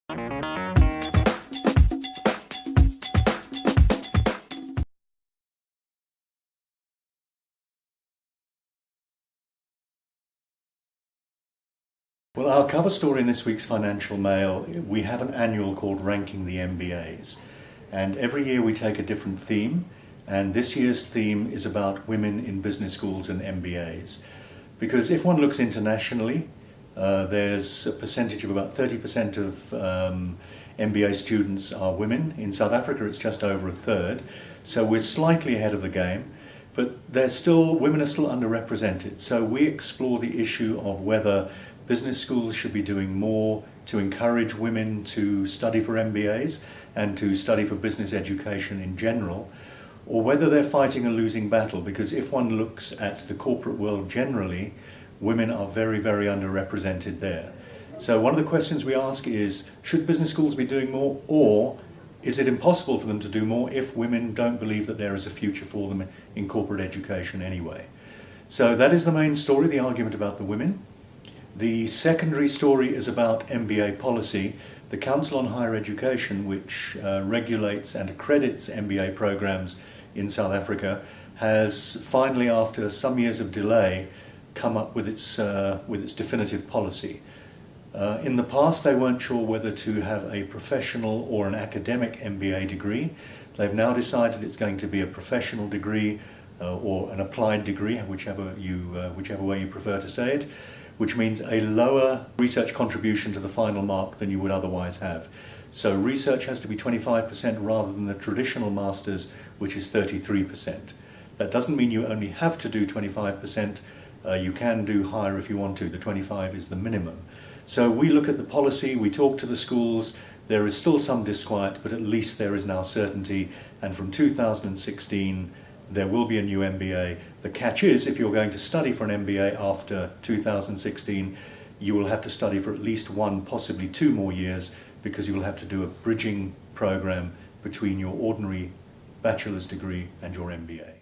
Well, our cover story in this week's Financial Mail, we have an annual called Ranking the MBAs. And every year we take a different theme. And this year's theme is about women in business schools and MBAs. Because if one looks internationally, there's a percentage of about 30% of MBA students are women. In South Africa, it's just over a third. So we're slightly ahead of the game. But women are still underrepresented. So we explore the issue of whether business schools should be doing more to encourage women to study for MBAs and to study for business education in general, or whether they're fighting a losing battle, because if one looks at the corporate world generally, women are very, very underrepresented there. So one of the questions we ask is, should business schools be doing more, or is it impossible for them to do more if women don't believe that there is a future for them in corporate education anyway? So that is the main story, the argument about the women. The secondary story is about MBA policy. The Council on Higher Education, which regulates and accredits MBA programs in South Africa, has finally, after some years of delay, come up with its definitive policy. In the past, they weren't sure whether to have a professional or an academic MBA degree. They've now decided it's going to be a professional degree or an applied degree, whichever way you prefer to say it, which means a lower research contribution to the final mark than you would otherwise have. So research has to be 25% rather than the traditional master's, which is 33%. That doesn't mean you only have to do 25%. You can do higher if you want to. The 25 is the minimum. So we look at the policy, we talk to the schools. There is still some disquiet, but at least there is now certainty. And from 2016, there will be a new MBA. The catch is, if you're going to study for an MBA after 2016, you will have to study for at least 1, possibly 2 more years, because you will have to do a bridging program between your ordinary bachelor's degree and your MBA.